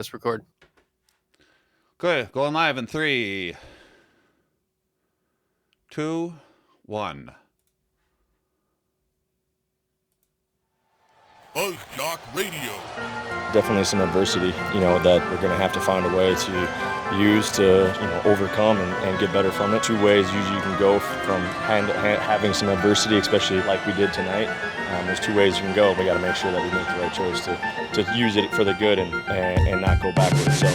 Let's record. Good. Going live in 3, 2, 1. FuzzJockRadio. Definitely some adversity, that we're going to have to find a way to use to, overcome and get better from it. Two ways usually you can go from having some adversity, especially like we did tonight. There's two ways you can go. We got to make sure that we make the right choice to use it for the good and not go backwards. So.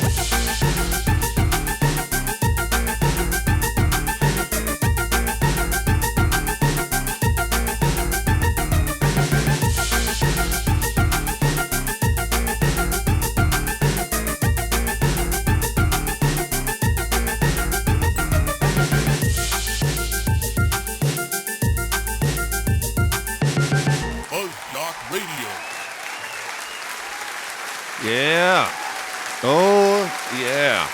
Yeah. Oh, yeah.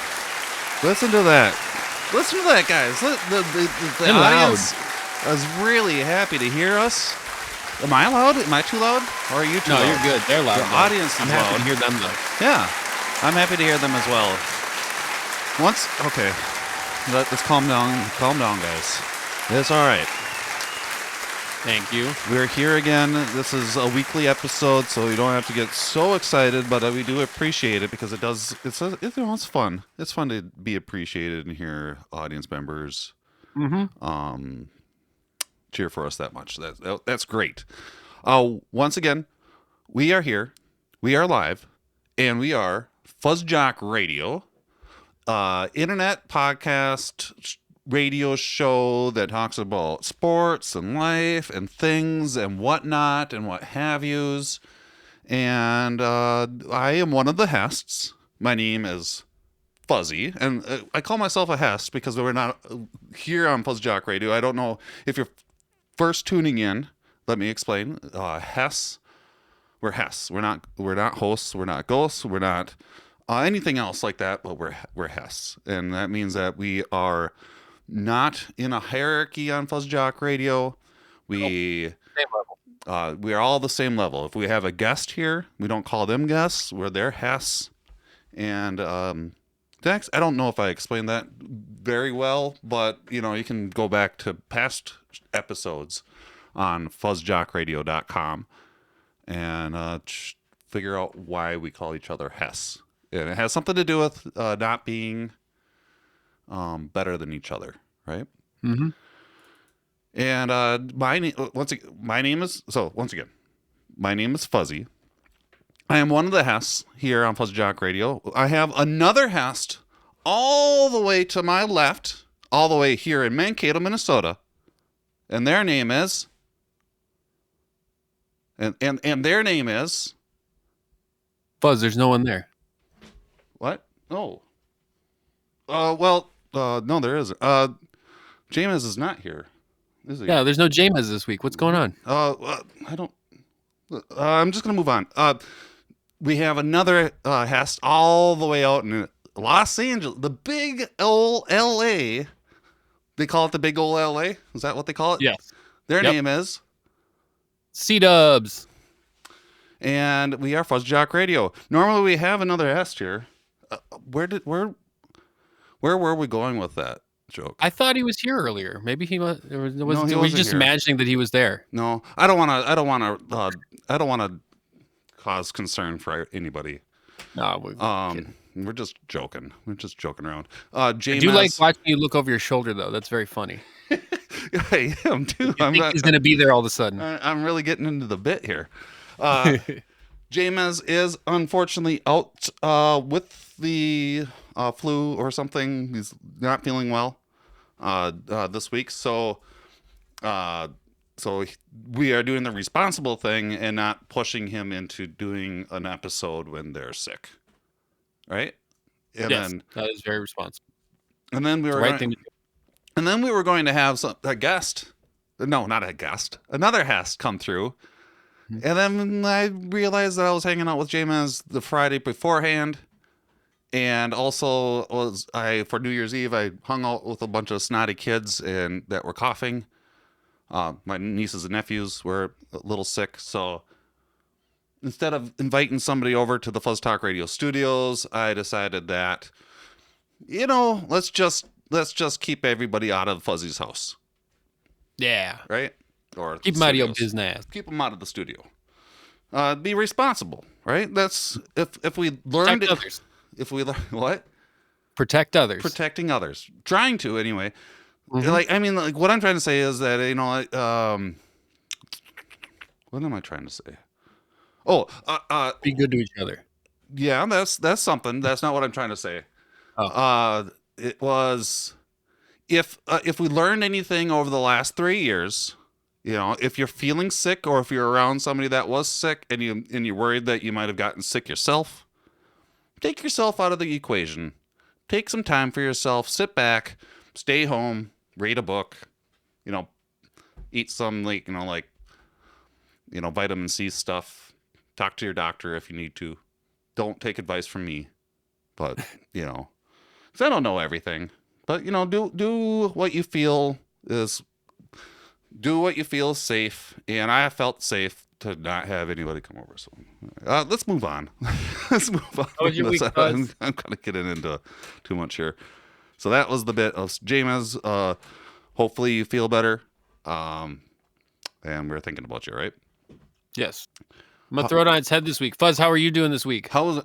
Listen to that. Listen to that, guys. The audience is really happy to hear us. Am I loud? Am I too loud? Or are you too loud? No, you're good. They're loud. The audience is I'm loud. happy to hear them, though. Yeah. I'm happy to hear them as well. Okay. Let's calm down. Calm down, guys. It's all right. Thank you. We're here again. This is a weekly episode, so you don't have to get so excited, but we do appreciate it because it's fun. It's fun to be appreciated and hear audience members cheer for us that much. That's great. Once again, we are here. We are live, and we are FuzzJockRadio, internet podcast radio show that talks about sports and life and things and whatnot and what have yous. And I am one of the Hests. My name is Fuzzy, and I call myself a Hest because we're not here on FuzzJock Radio. I don't know if you're first tuning in. Let me explain. Hess. We're Hess. We're not hosts. We're not ghosts. We're not anything else like that. But we're Hess, and that means that we are not in a hierarchy on FuzzJock Radio. We are all the same level. If we have a guest here, we don't call them guests. We're their Hess. And Dex, I don't know if I explained that very well, but you can go back to past episodes on FuzzJockRadio.com and figure out why we call each other Hess. And it has something to do with not being better than each other, right? Mm-hmm. And my name is Fuzzy. I am one of the Hests here on FuzzJock Radio. I have another Hest all the way to my left, all the way here in Mankato, Minnesota, and their name is and their name is Fuzz. There's no one there. What? Oh. No, there isn't. James is not here. Is he? Yeah, there's no James this week. What's going on? I don't. I'm just gonna move on. We have another Hest all the way out in Los Angeles, the big old LA. They call it the big old LA. Is that what they call it? Yes. Their name is C-Dubs. And we are FuzzJock Radio. Normally we have another Hest here. Where were we going with that joke? I thought he was here earlier. Maybe he was. No, he were you wasn't just here. imagining that he was there? No, I don't want to cause concern for anybody. No, we're just joking. We're just joking around. I do like watching you look over your shoulder, though. That's very funny. I am too. I think he's going to be there all of a sudden. I'm really getting into the bit here. James is unfortunately out with the flu or something. He's not feeling well this week, so we are doing the responsible thing and not pushing him into doing an episode when they're sick, right? And yes, that is very responsible. And then we were right thing to do. And then we were going to have a guest. No, not a guest. Another Hest come through. And then I realized that I was hanging out with James the Friday beforehand. And also for New Year's Eve, I hung out with a bunch of snotty kids that were coughing. My nieces and nephews were a little sick. So instead of inviting somebody over to the Fuzz Talk Radio studios, I decided that, let's just keep everybody out of Fuzzy's house, Yeah. right? Or Keep them out of your business. Keep them out of the studio. Be responsible, right? That's if we learned Protect others. If we learn what? Protect others. Protecting others. Trying to anyway. Mm-hmm. Like what I'm trying to say is that what am I trying to say? Oh, Be good to each other. yeah, that's something. That's not what I'm trying to say. Oh. It was if we learned anything over the last 3 years, if you're feeling sick or if you're around somebody that was sick and you're worried that you might have gotten sick yourself, take yourself out of the equation. Take some time for yourself. Sit back, stay home, read a book, eat some vitamin C stuff. Talk to your doctor if you need to. Don't take advice from me, but 'cause I don't know everything. But do what you feel is safe, and I felt safe to not have anybody come over. So let's move on. Let's move on. How was your week, I'm Buzz? kind of getting into too much here. So that was the bit of James. Hopefully you feel better. And we're thinking about you, right? Yes. I'm gonna throw it on its head this week. Fuzz, how are you doing this week? How was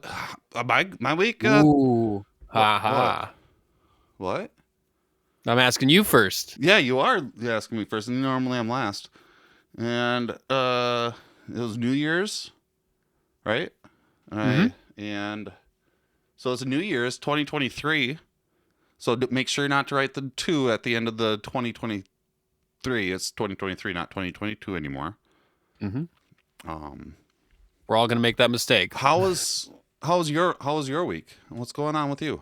my week? Ooh. Ha ha. What? I'm asking you first. Yeah, you are asking me first, and normally I'm last. And it was New Year's, right? And so it's New Year's 2023. So make sure not to write the 2 at the end of the 2023. It's 2023, not 2022 anymore. We're all gonna make that mistake. How was your week? What's going on with you?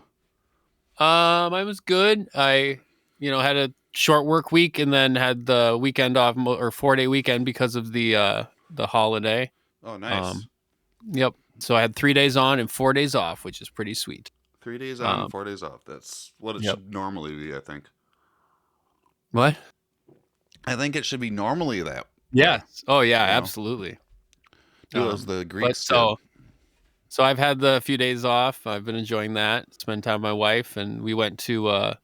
I was good. I, had a short work week and then had the weekend off, or 4-day weekend because of the holiday. Oh, nice. Yep. So I had 3 days on and 4 days off, which is pretty sweet. 3 days on and 4 days off. That's what it should normally be, I think. What? I think it should be normally that. Yeah. Oh yeah, absolutely. It was the Greeks. So I've had the few days off. I've been enjoying that. Spend time with my wife, and we went to a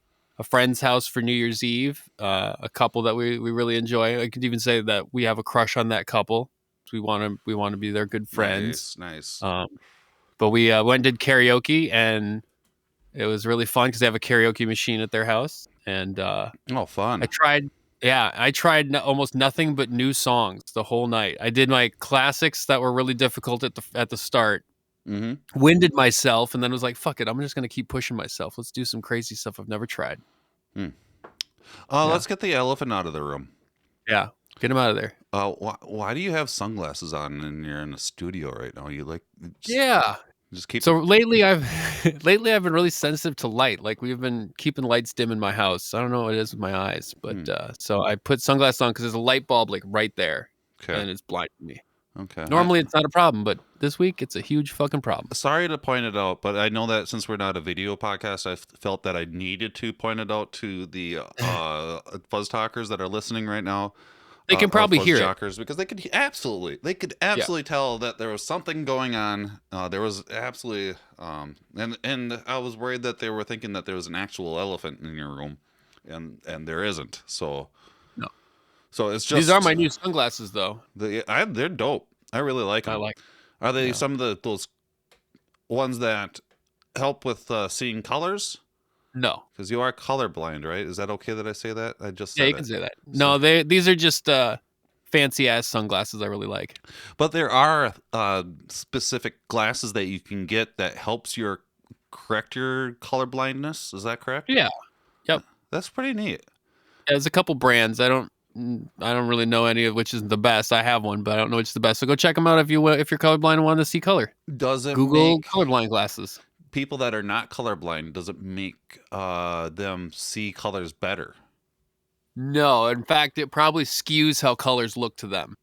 friend's house for New Year's Eve. A couple that we really enjoy. I could even say that we have a crush on that couple. We want to be their good friends. Nice. But we went and did karaoke, and it was really fun because they have a karaoke machine at their house. And fun. I tried almost nothing but new songs the whole night. I did my classics that were really difficult at the start. Winded myself, and then was like, "Fuck it, I'm just gonna keep pushing myself. Let's do some crazy stuff I've never tried." Let's get the elephant out of the room. Yeah, get him out of there. Why do you have sunglasses on and you're in a studio right now? Just keep. So lately I've been really sensitive to light. Like we've been keeping lights dim in my house. I don't know what it is with my eyes, but so I put sunglasses on because there's a light bulb like right there, and it's blinding me. Okay. Normally it's not a problem, but this week it's a huge fucking problem. Sorry to point it out, but I know that since we're not a video podcast, I felt that I needed to point it out to the Fuzz Talkers that are listening right now. They can probably hear it because they could absolutely tell that there was something going on. There was absolutely, and I was worried that they were thinking that there was an actual elephant in your room, and there isn't. So. So it's just these are my new sunglasses though. They're dope. I really like them. Are they some of those ones that help with seeing colors? No, because you are colorblind, right? Is that okay that I say that? I just you can say that. No, these are just fancy ass sunglasses I really like. But there are specific glasses that you can get that helps correct your color blindness. Is that correct? Yeah. Yep. That's pretty neat. Yeah, there's a couple brands. I don't really know any of which is the best. I have one, but I don't know which is the best. So go check them out if you're colorblind and want to see color. Does it Google colorblind glasses? People that are not colorblind, does it make them see colors better? No, in fact, it probably skews how colors look to them.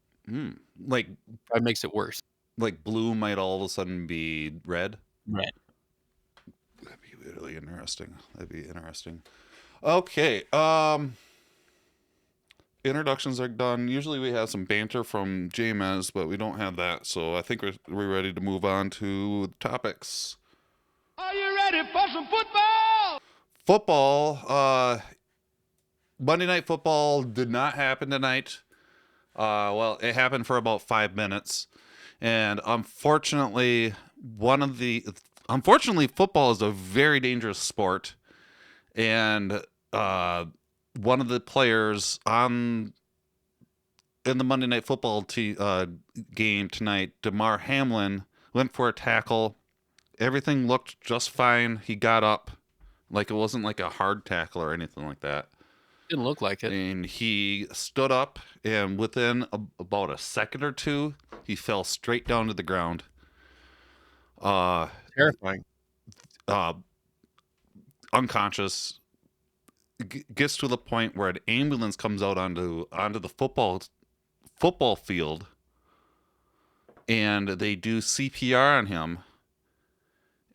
Like that makes it worse. Like blue might all of a sudden be red. Right. That'd be really interesting. Okay. introductions are done. Usually we have some banter from James, but we don't have that. So I think we're ready to move on to topics. Are you ready for some football? Football. Monday Night Football did not happen tonight. Well, it happened for about 5 minutes, and unfortunately, football is a very dangerous sport, and one of the players in the Monday Night Football game tonight, Damar Hamlin, went for a tackle. Everything looked just fine. He got up, like it wasn't like a hard tackle or anything like that. Didn't look like it. And he stood up, and within about a second or two, he fell straight down to the ground. Terrifying. Unconscious. Gets to the point where an ambulance comes out onto the football field, and they do CPR on him.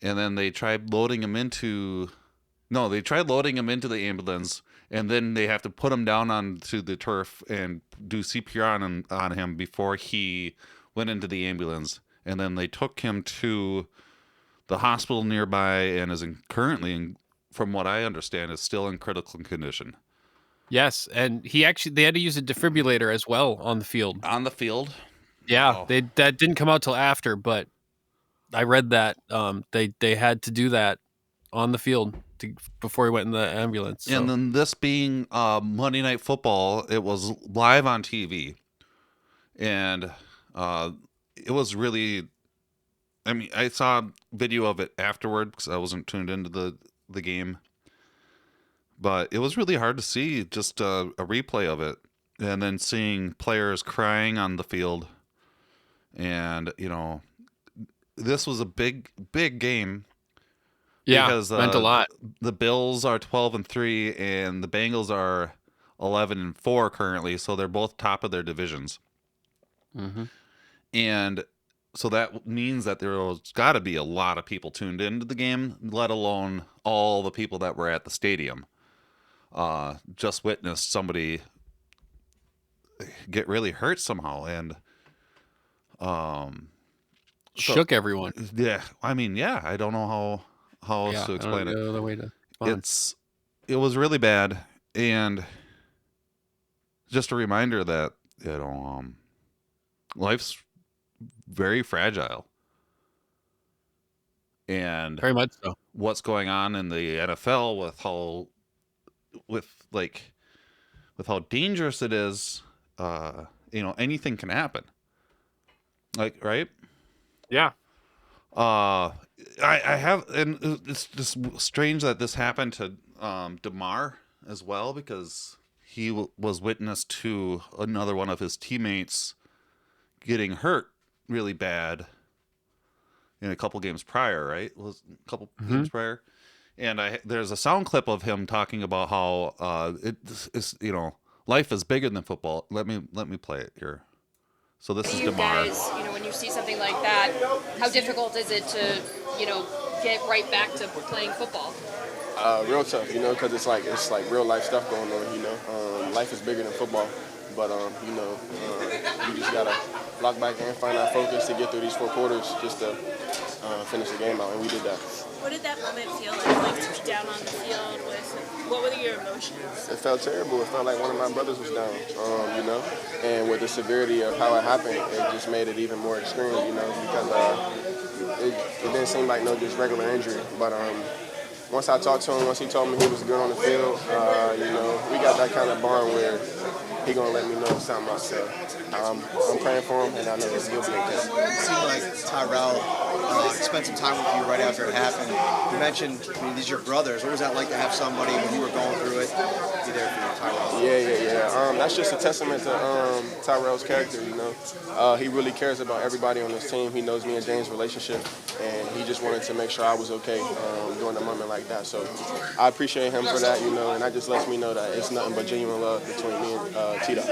And then they tried loading him into the ambulance, and then they have to put him down onto the turf and do CPR on him before he went into the ambulance. And then they took him to the hospital nearby and is currently, from what I understand, is still in critical condition. Yes, and they had to use a defibrillator as well on the field. On the field? Yeah, Oh. that didn't come out till after, but I read that they had to do that on the field before he went in the ambulance. So. And then this being Monday Night Football, it was live on TV, and it was really. I mean, I saw video of it afterward because I wasn't tuned into the game, but it was really hard to see just a replay of it, and then seeing players crying on the field, and this was a big game. Yeah, because meant a lot. The Bills are 12-3, and the Bengals are 11-4 currently, so they're both top of their divisions. Mm-hmm. And so that means that there's got to be a lot of people tuned into the game, let alone all the people that were at the stadium. Just witnessed somebody get really hurt somehow, and shook everyone. Yeah, I mean, yeah, I don't know how else to explain it. Other way to It was really bad, and just a reminder that life's very fragile, and very much so. What's going on in the NFL with how dangerous it is, anything can happen. Like, right? Yeah. I have, and it's just strange that this happened to Damar as well, because he was witness to another one of his teammates getting hurt really bad in a couple games prior, right? Was a couple games prior, and there's a sound clip of him talking about how it's life is bigger than football. Let me play it here. So this is Damar. You guys, when you see something like that, how difficult is it to, get right back to playing football? Real tough, because it's like real life stuff going on. Life is bigger than football, but we just gotta lock back and find our focus to get through these 4 quarters just to finish the game out, and we did that. What did that moment feel like to be down on the field with? What were your emotions? It felt terrible. It felt like one of my brothers was down, and with the severity of how it happened, it just made it even more extreme, because it didn't seem like no just regular injury. But once I talked to him, once he told me he was good on the field, we got that kind of bond where he gonna let me know something else. So I'm praying for him, and I know that he'll be okay. It seemed like Tyrell spent some time with you right after it happened. You mentioned, these are your brothers. What was that like to have somebody when you were going through it be there for you, Tyrell? Yeah. That's just a testament to Tyrell's character. He really cares about everybody on this team. He knows me and James' relationship, and he just wanted to make sure I was okay during a moment like that. So I appreciate him for that, and that just lets me know that it's nothing but genuine love between me and Tito.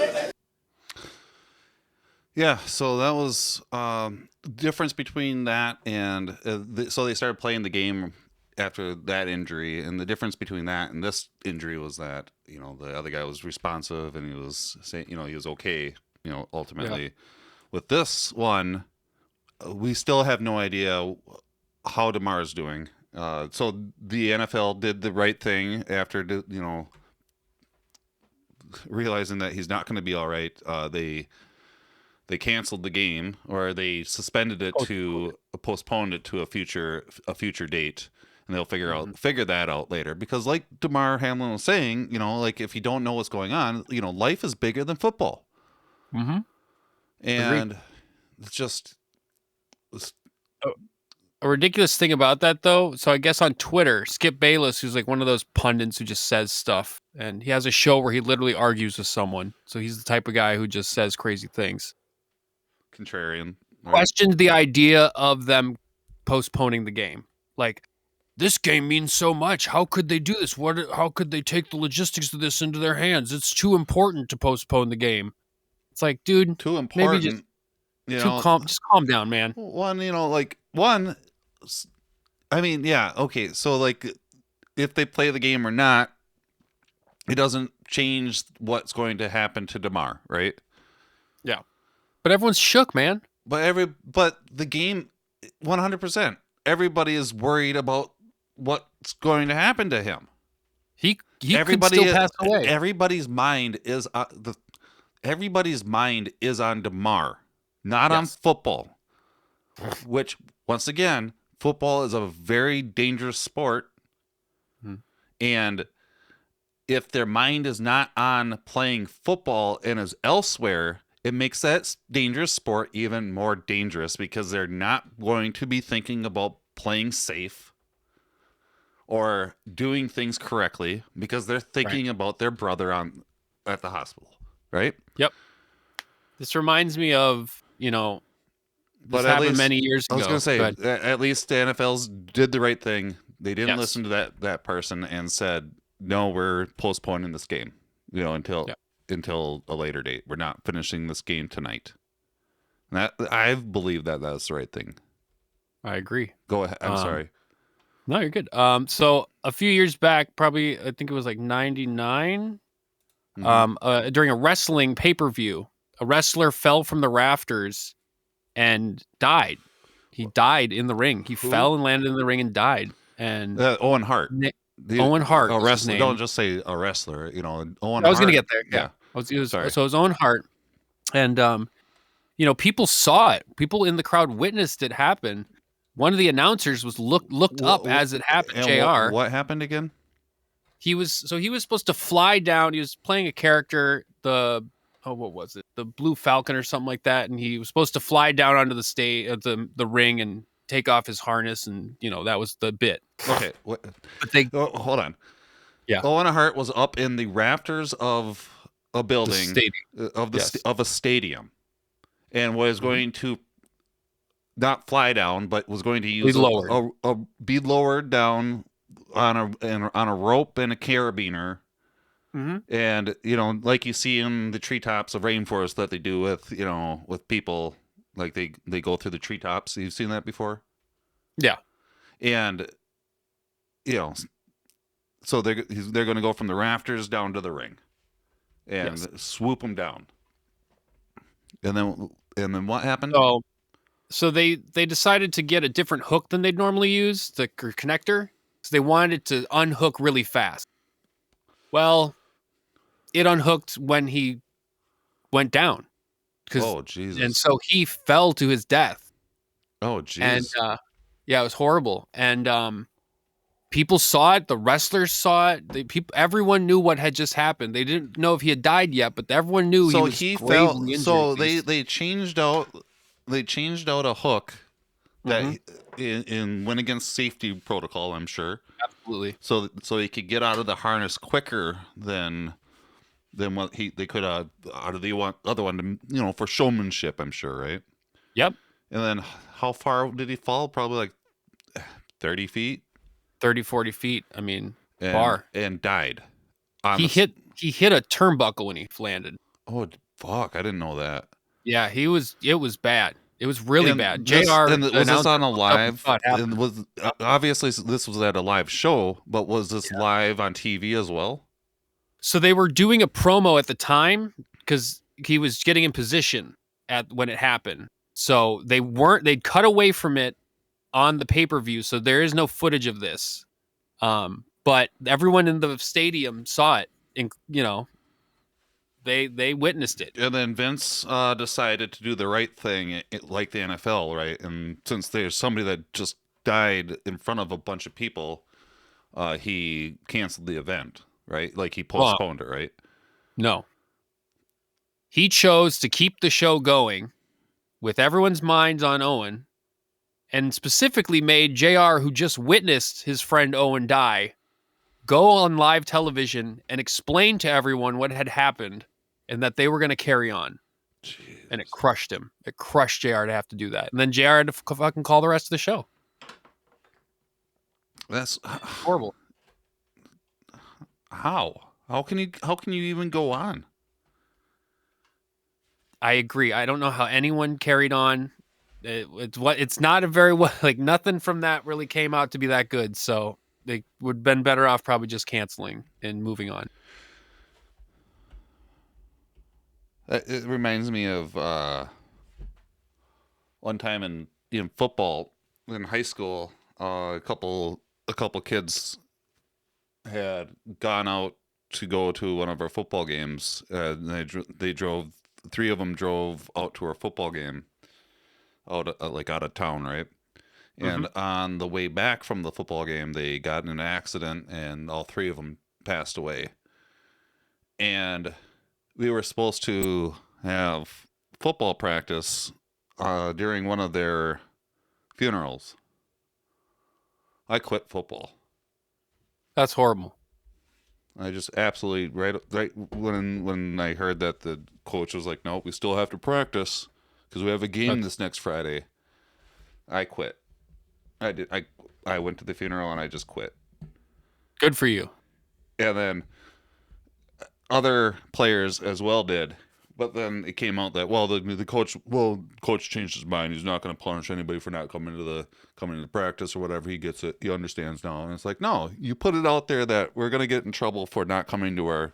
Yeah, so that was difference between that and so they started playing the game after that injury, and the difference between that and this injury was that, you know, the other guy was responsive and he was saying, you know, he was okay, you know, ultimately. With this one, we still have no idea how DeMar's doing. So the NFL did the right thing after, you know, realizing that he's not going to be all right. They canceled the game, or they suspended it to postponed it to a future date, and they'll figure that out later. Because like Damar Hamlin was saying, you know, like if you don't know what's going on, you know, life is bigger than football. Mm-hmm. And Agreed. it's just A ridiculous thing about that, though, so I guess on Twitter, Skip Bayless, who's like one of those pundits who just says stuff, and he has a show where he literally argues with someone. So he's the type of guy who just says crazy things. contrarian. Right? Questioned the idea of them postponing the game. Like, this game means so much. How could they do this? How could they take the logistics of this into their hands? It's too important to postpone the game. It's like, dude, Too important. maybe just you know, just calm down, man. One, you know, like one. I mean, yeah, okay. So like, if they play the game or not, it doesn't change what's going to happen to Damar, right? Yeah, but everyone's shook, man. But the game, 100%. Everybody is worried about what's going to happen to him. He could still pass away. Everybody's mind is everybody's mind is on Damar, not on football. Which, once again, football is a very dangerous sport, and if their mind is not on playing football and is elsewhere, it makes that dangerous sport even more dangerous, because they're not going to be thinking about playing safe or doing things correctly, because they're thinking about their brother at the hospital, right? Yep. This reminds me of, you know, this But happened many years ago. I was going to say, at least the NFL's did the right thing. They didn't listen to that person and said, no, we're postponing this game, you know, until a later date. We're not finishing this game tonight. And I believe that that's the right thing. I agree. Go ahead. I'm sorry. No, you're good. So a few years back, probably, I think it was like 99, during a wrestling pay-per-view, a wrestler fell from the rafters and died. He died in the ring. He fell and landed in the ring and died. And Owen Hart. Owen Hart. A wrestler. Don't just say a wrestler. You know, Owen Hart. I was going to get there. Yeah. Sorry. So it was Owen Hart. And, you know, people saw it. People in the crowd witnessed it happen. One of the announcers was looked up as it happened, JR. What happened again? He was supposed to fly down. He was playing a character, what was it? The Blue Falcon or something like that. And he was supposed to fly down onto the stage, the ring, and take off his harness. And, you know, that was the bit. Okay. But hold on. Yeah. Owen Hart was up in the rafters of a building, of a stadium, and was going to not fly down, but was going to use be lowered down on a rope and a carabiner. And, you know, like you see in the treetops of rainforest that they do with people, like they go through the treetops. You've seen that before? Yeah. And, you know, so they're going to go from the rafters down to the ring and swoop them down. And then what happened? So they decided to get a different hook than they'd normally use, the connector. So they wanted it to unhook really fast. Well, it unhooked when he went down. Oh, Jesus. And so he fell to his death. Oh, jeez. And, it was horrible. And people saw it. The wrestlers saw it. Everyone knew what had just happened. They didn't know if he had died yet, but everyone knew he fell. Injured. So they changed out a hook that went against safety protocol, I'm sure. Absolutely. So he could get out of the harness quicker than what they could out of the other one, you know, for showmanship, I'm sure, right? Yep. And then how far did he fall? Probably like 30 feet. 30, 40 feet. I mean, far. And died. He hit a turnbuckle when he landed. Oh, fuck. I didn't know that. Yeah, it was bad. It was really And bad. this- JR, and the was this announcer, on a looked up and live? saw it happen. And was obviously this was at a live show, but was this live on TV as well? So they were doing a promo at the time because he was getting in position when it happened. So they'd cut away from it on the pay-per-view. So there is no footage of this. But everyone in the stadium saw it, and they witnessed it. And then Vince decided to do the right thing, like the NFL, right? And since there's somebody that just died in front of a bunch of people, he canceled the event, right? Like he postponed it, right? No. He chose to keep the show going with everyone's minds on Owen, and specifically made JR, who just witnessed his friend Owen die, go on live television and explain to everyone what had happened and that they were going to carry on. Jeez. And it crushed him. It crushed JR to have to do that. And then JR had to fucking call the rest of the show. That's Horrible. How can you even go on? I agree. I don't know how anyone carried on. It's not a very well, like nothing from that really came out to be that good. So they would have been better off probably just canceling and moving on. It reminds me of one time in football in high school. A couple kids had gone out to go to one of our football games. They drove. 3 of them drove out to our football game, out of town, right? And on the way back from the football game, they got in an accident, and all 3 of them passed away. And we were supposed to have football practice during one of their funerals. I quit football. That's horrible. I just absolutely right when I heard that the coach was like, "Nope, we still have to practice because we have a game this next Friday." I quit. I did. I went to the funeral and I just quit. Good for you. And then other players as well did. But then it came out that the coach changed his mind. He's not going to punish anybody for not coming to practice or whatever. He gets it. He understands now. And it's like, no, you put it out there that we're going to get in trouble for not coming to our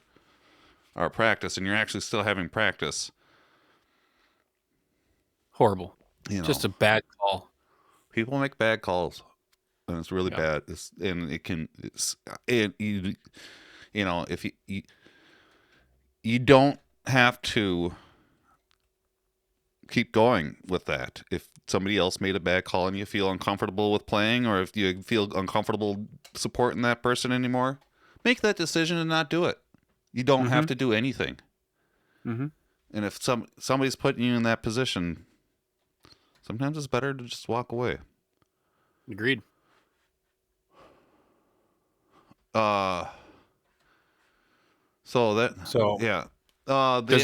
practice, and you're actually still having practice. Horrible. Just a bad call. People make bad calls, and it's really bad. If you don't have to keep going with that. If somebody else made a bad call and you feel uncomfortable with playing, or if you feel uncomfortable supporting that person anymore, make that decision and not do it. You don't have to do anything. And if somebody's putting you in that position, sometimes it's better to just walk away. Agreed. There's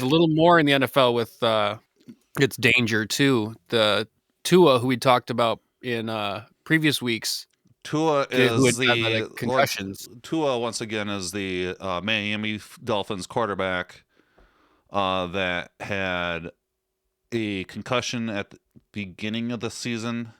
a little more in the NFL with its danger too. The Tua, who we talked about in previous weeks. Tua is the concussions. Tua once again is the Miami Dolphins quarterback that had a concussion at the beginning of the season,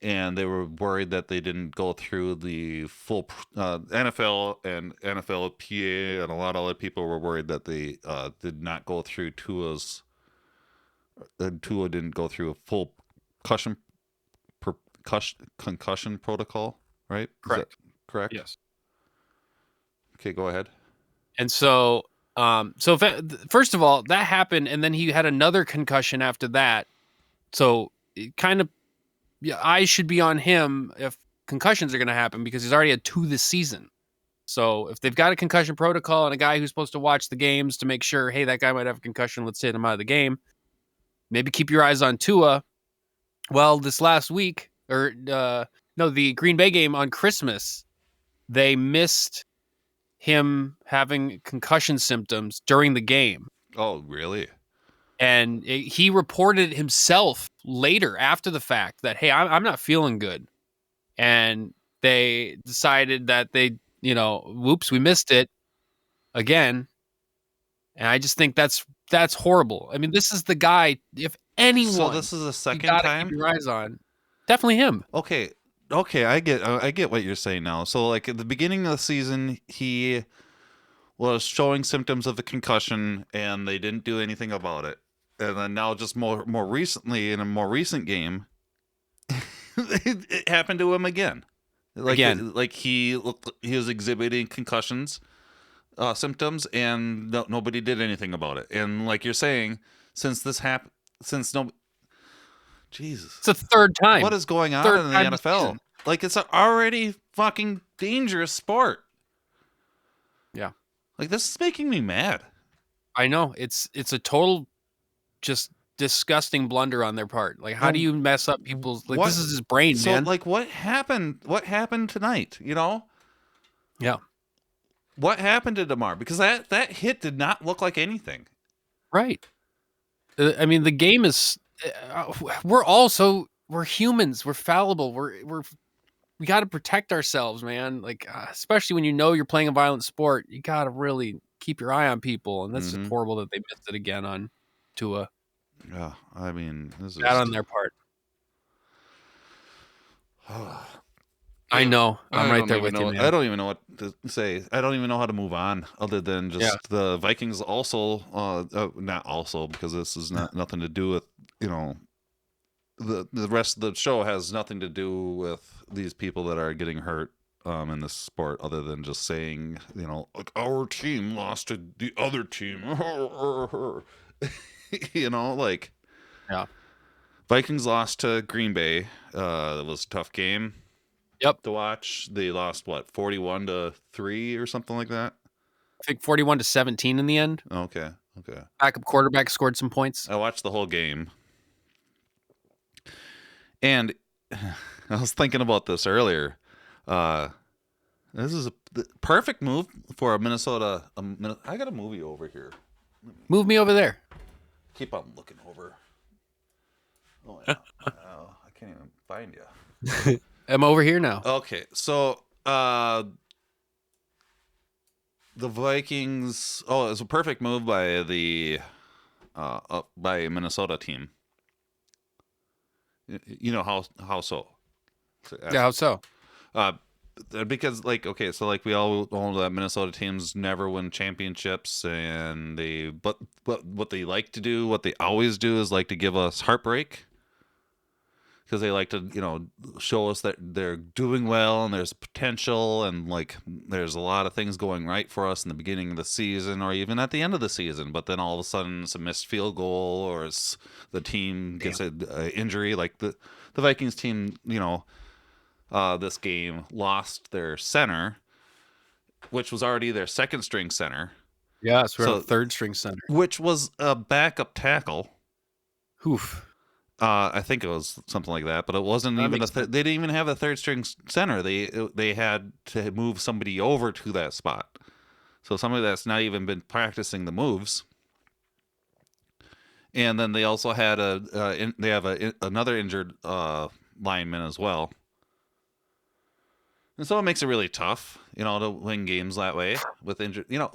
and they were worried that they didn't go through the full NFL and NFLPA, and a lot of other people were worried that they did not go through Tua didn't go through a full concussion protocol, right? Correct. Is that correct? Yes. Okay, go ahead. And so, first of all, that happened, and then he had another concussion after that. So, it kind of, eyes should be on him if concussions are going to happen, because he's already had 2 this season. So, if they've got a concussion protocol and a guy who's supposed to watch the games to make sure, hey, that guy might have a concussion, let's hit him out of the game. Maybe keep your eyes on Tua. Well, this last week, the Green Bay game on Christmas, they missed him having concussion symptoms during the game. Oh, really? And he reported himself later after the fact that, hey, I'm not feeling good. And they decided that whoops, we missed it again. And I just think that's horrible. I mean, this is the guy, if anyone. So this is the you second gotta time. keep your eyes on. Definitely him. Okay, I get what you're saying now. So like at the beginning of the season, he was showing symptoms of a concussion, and they didn't do anything about it. And then now, just more recently, in a more recent game, it happened to him again. Like he was exhibiting concussions symptoms, and nobody did anything about it. And like you're saying, since this happened, Jesus, It's the third time. what is going on Third in the time this NFL? season. Like, it's an already fucking dangerous sport. Yeah. Like, this is making me mad. I know. It's a total just disgusting blunder on their part. Like, how do you mess up people's like this is his brain, So, man. like, what happened tonight, you know? Yeah. What happened to DeMar? Because that hit did not look like anything. Right. I mean, the game is we're humans. We're fallible. We got to protect ourselves, man. Like, especially when you know you're playing a violent sport, you got to really keep your eye on people. And that's just horrible that they missed it again on Tua. Yeah, I mean, this is Bad on their part. I know. I'm right there with you, man. I don't even know what to say. I don't even know how to move on other than just the Vikings also, not also, because this is nothing to do with, you know, the rest of the show has nothing to do with these people that are getting hurt in this sport, other than just saying, you know, like, our team lost to the other team. You know, like, yeah, Vikings lost to Green Bay. It was a tough game. Yep. To watch. They lost, what, 41-3 or something like that? I think 41-17 in the end. Okay. Backup quarterback scored some points. I watched the whole game. And I was thinking about this earlier. This is the perfect move for a Minnesota. I got a movie over here. Move me over there. Keep on looking over. Oh, yeah. I can't even find you. I'm over here now. Okay, so the Vikings. Oh, it was a perfect move by the by Minnesota team. You know how so? Yeah, how so? Because like, okay, so like we all know that Minnesota teams never win championships, and but what they like to do, what they always do, is like to give us heartbreak. Because they like to, you know, show us that they're doing well and there's potential, and like there's a lot of things going right for us in the beginning of the season or even at the end of the season. But then all of a sudden it's a missed field goal, or it's the team gets an injury. Like the Vikings team, you know, this game lost their center, which was already their second string center. Yeah, so third string center, which was a backup tackle. Oof. I think it was something like that, but it wasn't even they didn't even have a third string center. They had to move somebody over to that spot. So somebody that's not even been practicing the moves. And then they also had another injured lineman as well. And so it makes it really tough, you know, to win games that way with injured, you know,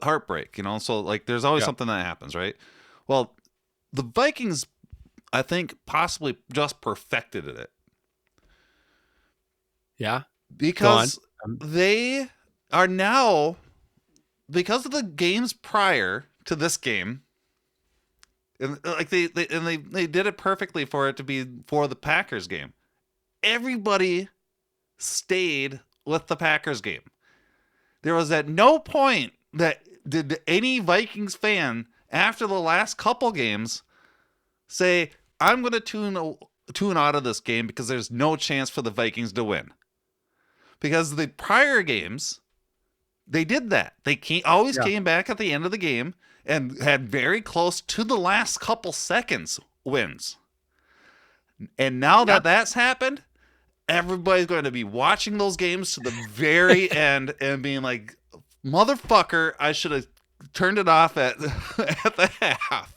heartbreak, you know, so like there's always something that happens, right? Well, the Vikings, I think, possibly just perfected it. Yeah. Because they are now, because of the games prior to this game, and like they did it perfectly for it to be for the Packers game. Everybody stayed with the Packers game. There was at no point that did any Vikings fan after the last couple games say, I'm going to tune out of this game because there's no chance for the Vikings to win. Because the prior games, they did that. They always came back at the end of the game and had very close to the last couple seconds wins. And now that that's happened, everybody's going to be watching those games to the very end and being like, motherfucker, I should have turned it off at the half.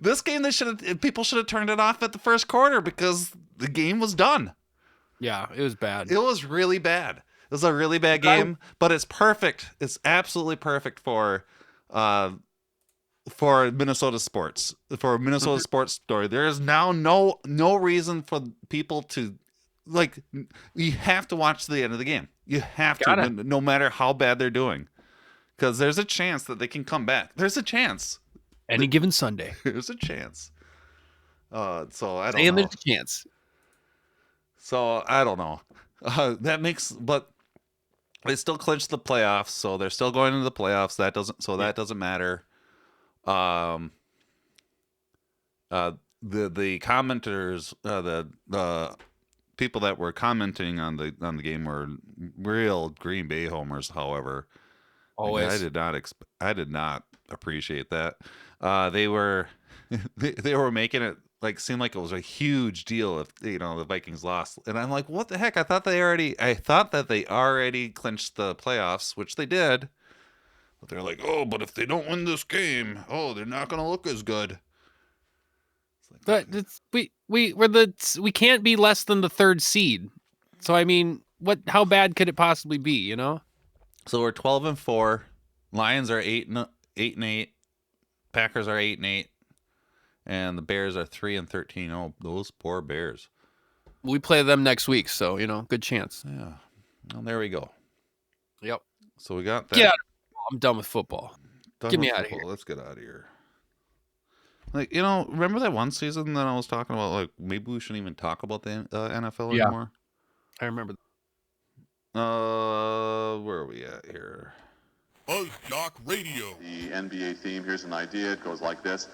This game, people should have turned it off at the first quarter because the game was done. Yeah, it was bad. It was really bad. It was a really bad game, but it's perfect. It's absolutely perfect for for Minnesota sports, for a Minnesota sports story. There is now no reason for people to like. You have to watch the end of the game. You have to, no matter how bad they're doing, because there's a chance that they can come back. There's a chance. Any given Sunday. There's a chance. So I don't And know. there's a chance. So I don't know. But they still clinched the playoffs, so they're still going into the playoffs. That doesn't matter. The commenters, the people that were commenting on the game were real Green Bay homers. However, always, I did not appreciate that. They were they were making it like seem like it was a huge deal if the Vikings lost, and I'm like, what the heck? I thought that they already clinched the playoffs, which they did. But they're like, oh, but if they don't win this game, they're not going to look as good. But we can't be less than the third seed. So I mean, how bad could it possibly be? You know. So we're 12-4. Lions are 8-8. Packers are 8-8, and the Bears are 3-13. Oh, those poor Bears. We play them next week, so good chance. Yeah. Well, there we go. Yep. So we got that. Yeah. I'm done with football. Get me out of here. Let's get out of here. Like, remember that one season that I was talking about? Like, maybe we shouldn't even talk about the NFL anymore. I remember. Where are we at here? FuzzJockRadio. The NBA theme. Here's an idea. It goes like this.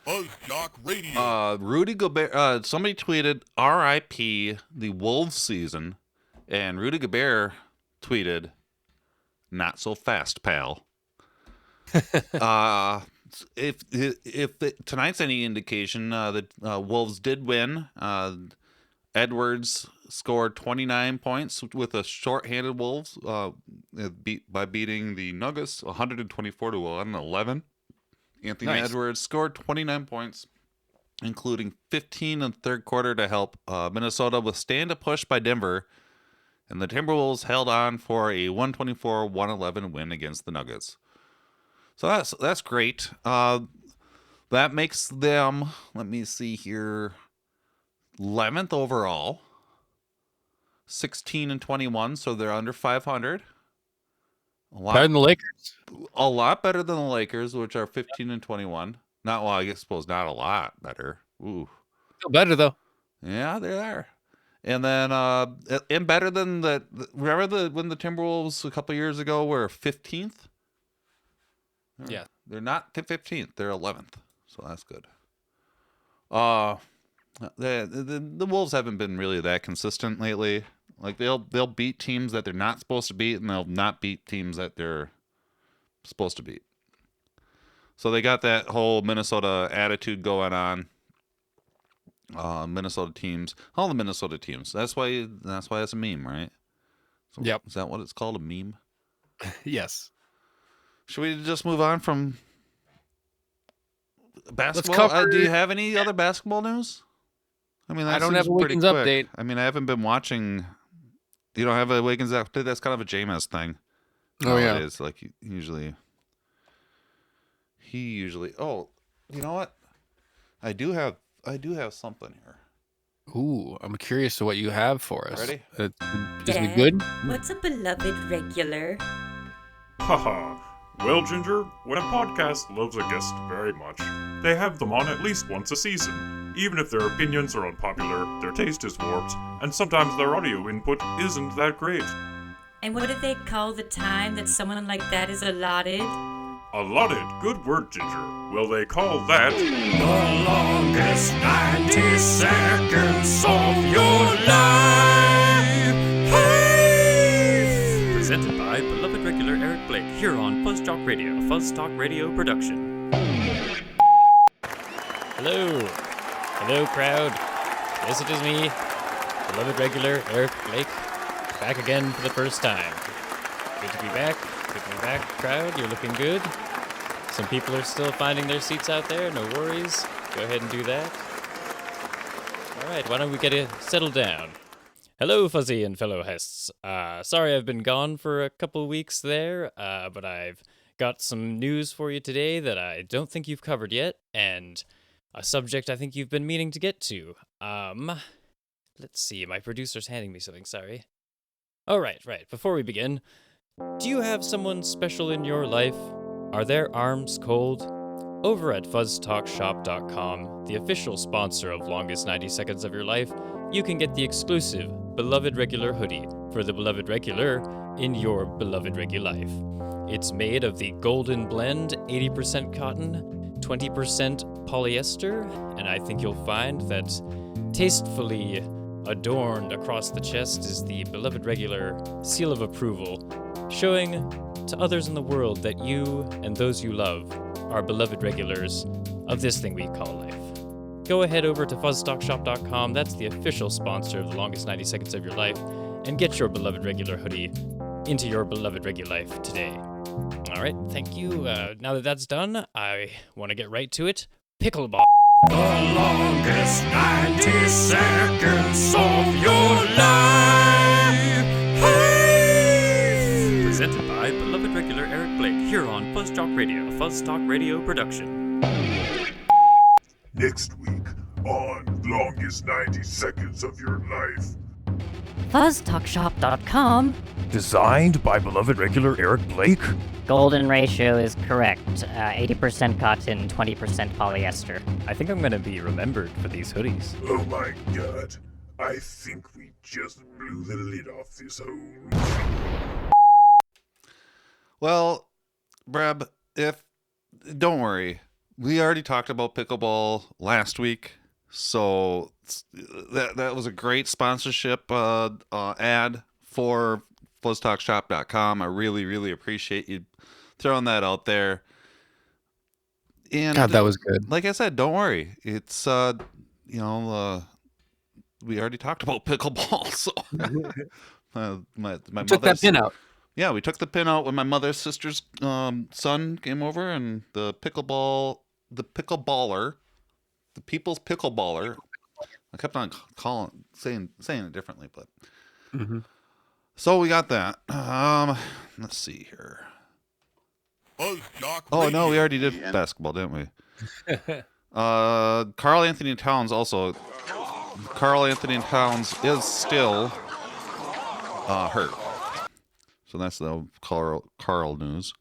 FuzzJockRadio. Rudy Gobert. Somebody tweeted R.I.P. the Wolves season, and Rudy Gobert tweeted, "Not so fast, pal." If tonight's any indication, the Wolves did win. Edwards scored 29 points with a shorthanded Wolves by beating the Nuggets 124-111. Anthony Edwards scored 29 points, including 15 in the third quarter to help Minnesota withstand a push by Denver, and the Timberwolves held on for a 124-111 win against the Nuggets. So that's great. That makes them, let me see here, 11th overall, 16-21, so they're under 500. Better than the Lakers. A lot better than the Lakers, which are 15-21. I suppose not a lot better. Ooh, Still better though. Yeah, they're there. And then, and better than the. Remember when the Timberwolves a couple years ago were 15th? Yeah, they're not 15th; they're 11th, so that's good. The Wolves haven't been really that consistent lately. Like they'll beat teams that they're not supposed to beat, and they'll not beat teams that they're supposed to beat. So they got that whole Minnesota attitude going on. Minnesota teams, all the Minnesota teams. That's why it's a meme, right? So yep. Is that what it's called, a meme? Yes. Should we just move on from basketball? Do you have any other basketball news? I mean, I don't have a Wiggins update. I mean, I haven't been watching. You don't have a Wiggins update? That's kind of a Jameis thing. Oh, yeah. It is. Like, he usually. Oh, you know what? I do have something here. Ooh, I'm curious to what you have for us. Ready? Is it good? What's a beloved regular? Haha. Well, Ginger, when a podcast loves a guest very much, they have them on at least once a season. Even if their opinions are unpopular, their taste is warped, and sometimes their audio input isn't that great. And what do they call the time that someone like that is allotted? Allotted? Good word, Ginger. Well, they call that... the longest 90 seconds of your life. Hey! Presented by beloved regular Eric Blake here on FuzzJockRadio, a Fuzz Talk Radio production. Hello, crowd. Yes, it is me, beloved regular Eric Blake, back again for the first time. Good to be back. Crowd. You're looking good. Some people are still finding their seats out there. No worries. Go ahead and do that. All right, why don't we get it settled down? Hello, Fuzzy and fellow hosts. Sorry I've been gone for a couple weeks there, but I've got some news for you today that I don't think you've covered yet, and a subject I think you've been meaning to get to. Let's see, my producer's handing me something, sorry. Oh, right. Before we begin, do you have someone special in your life? Are their arms cold? Over at FuzzTalkShop.com, the official sponsor of Longest 90 Seconds of Your Life, you can get the exclusive Beloved Regular hoodie for the Beloved Regular in your Beloved Regular life. It's made of the Golden Blend, 80% cotton, 20% polyester, and I think you'll find that tastefully adorned across the chest is the Beloved Regular seal of approval, showing to others in the world that you and those you love are beloved regulars of this thing we call life. Go ahead over to FuzzTalkShop.com, that's the official sponsor of the Longest 90 Seconds of Your Life, and get your Beloved Regular hoodie into your Beloved Regular life today. All right, thank you. Now that that's done, I want to get right to it. Pickleball. The longest 90 seconds of your life. Hey! Presented by beloved regular Eric Blake here on FuzzJockRadio, a FuzzTalk production. Next week on Longest 90 Seconds of Your Life. FuzzTalkShop.com. Designed by beloved regular Eric Blake. Golden ratio is correct. 80% cotton, 20% polyester. I think I'm going to be remembered for these hoodies. Oh my god. I think we just blew the lid off this whole... Well, Breb, don't worry. We already talked about pickleball last week, so that was a great sponsorship ad for FuzzTalkShop.com. I really, really appreciate you throwing that out there. And God, that was good. Like I said, don't worry. It's we already talked about pickleball, so my took that pin out. Yeah, we took the pin out when my mother's sister's son came over, and the pickleballer, the people's pickleballer. I kept on saying it differently, but so we got that. Let's see here. Oh no, we already did basketball, didn't we? Carl Anthony Towns also. Carl Anthony Towns is still hurt. So that's the Carl news.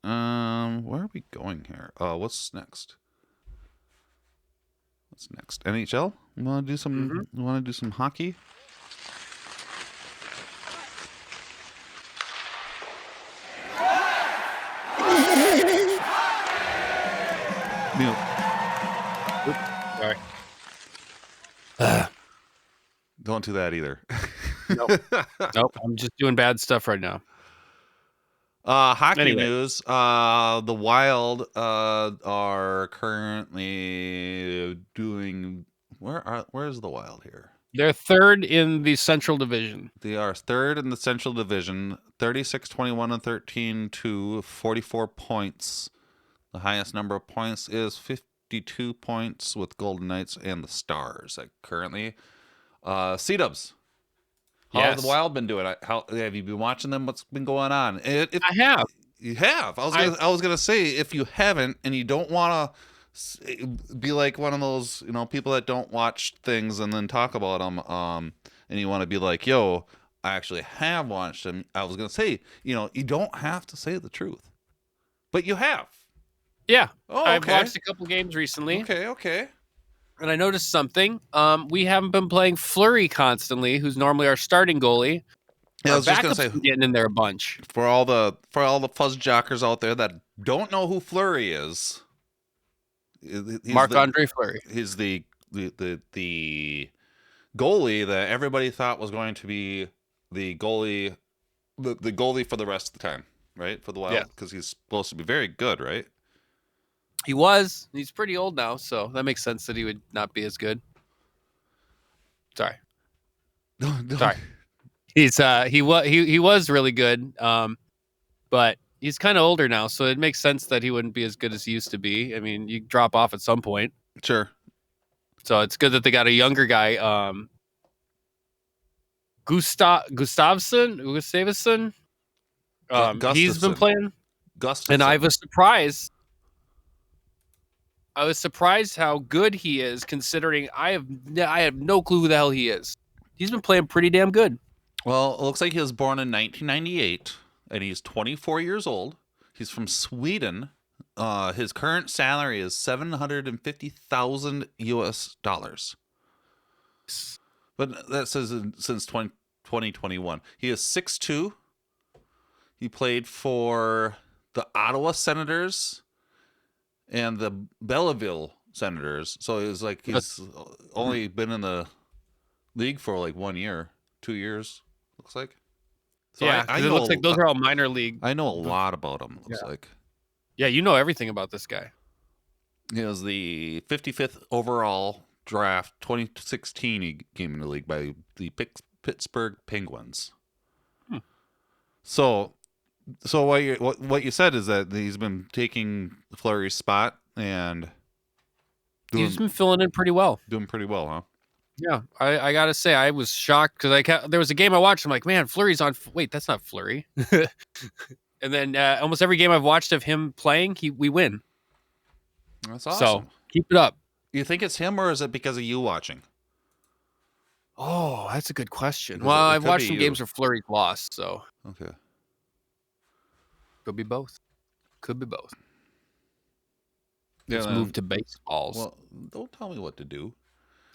Where are we going here? What's next? NHL? You want to do some? You want to do some hockey? Sorry. Don't do that either. Nope. I'm just doing bad stuff right now. Hockey news. The Wild are currently doing. Where's the Wild here? They're third in the Central Division. They are third in the Central Division. 36, 21, and 13 to 44 points. The highest number of points is 52 points with Golden Knights and the Stars currently. C-Dubs. How have the Wild been doing? How have you been watching them? What's been going on? I have. You have. I was gonna say, if you haven't and you don't want to be like one of those people that don't watch things and then talk about them, and you want to be like, yo, I actually have watched them. I was gonna say, you don't have to say the truth, but you have. Yeah. Oh, I've okay. watched a couple games recently. Okay. And I noticed something. We haven't been playing Fleury constantly, who's normally our starting goalie. Yeah, I was just gonna say, getting in there a bunch. For all the fuzz jockers out there that don't know who Fleury is, Marc-Andre Fleury. He's the goalie that everybody thought was going to be the goalie for the rest of the time, right? For the Wild, because he's supposed to be very good, right? He was. He's pretty old now, so that makes sense that he would not be as good. Sorry. Sorry. He was really good, but he's kind of older now, so it makes sense that he wouldn't be as good as he used to be. I mean, you drop off at some point. Sure. So it's good that they got a younger guy, Gustavsson. He's been Gustafson. playing, Gustafson. and I was surprised. I was surprised how good he is, considering I have no clue who the hell he is. He's been playing pretty damn good. Well, it looks like he was born in 1998, and he's 24 years old. He's from Sweden. His current salary is $750,000 US. But that says since 2021. He is 6'2". He played for the Ottawa Senators and the Belleville Senators. So he's only been in the league for like 1 year, 2 years, looks like. So Yeah, I it know, looks like those are all minor league. I know a lot about him, looks like. Yeah, you know everything about this guy. He was the 55th overall draft, 2016. He came in the league by the Pittsburgh Penguins. So what you said is that he's been taking Fleury's spot and He's been filling in pretty well. Doing pretty well, huh? Yeah, I gotta say I was shocked because there was a game I watched. I'm like, man, Fleury's on. Wait, that's not Fleury. And then almost every game I've watched of him playing, we win. That's awesome. So keep it up. You think it's him, or is it because of you watching? Oh, that's a good question. Because Well, it I've could watched be some you. games where Fleury's lost, so Okay. Could be both. Could be both. Yeah, Let's move to baseballs. Well, don't tell me what to do.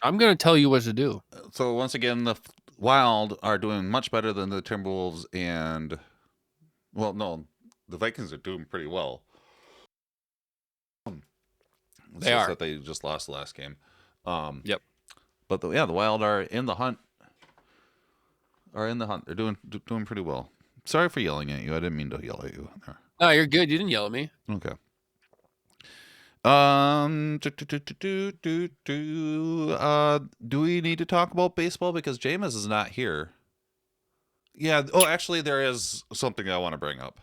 I'm going to tell you what to do. So once again, the Wild are doing much better than the Timberwolves, and the Vikings are doing pretty well. It's They just are. that they just lost the last game. Yep. But the Wild are in the hunt. They're doing pretty well. Sorry for yelling at you. I didn't mean to yell at you. No, you're good. You didn't yell at me. Okay. Do we need to talk about baseball because Jameis is not here? Yeah. Oh, actually, there is something I want to bring up.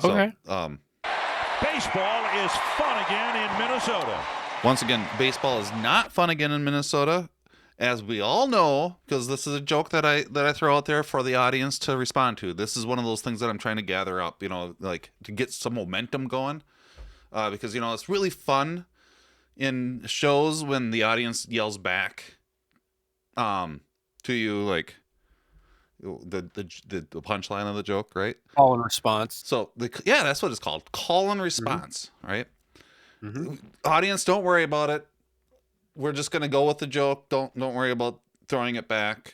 Okay. Baseball is fun again in Minnesota. Once again, baseball is not fun again in Minnesota, as we all know, because this is a joke that I throw out there for the audience to respond to. This is one of those things that I'm trying to gather up, like to get some momentum going, because it's really fun in shows when the audience yells back, to you, like the punchline of the joke, right? Call and response. So that's what it's called, call and response, right? Audience, don't worry about it. We're just gonna go with the joke. Don't worry about throwing it back.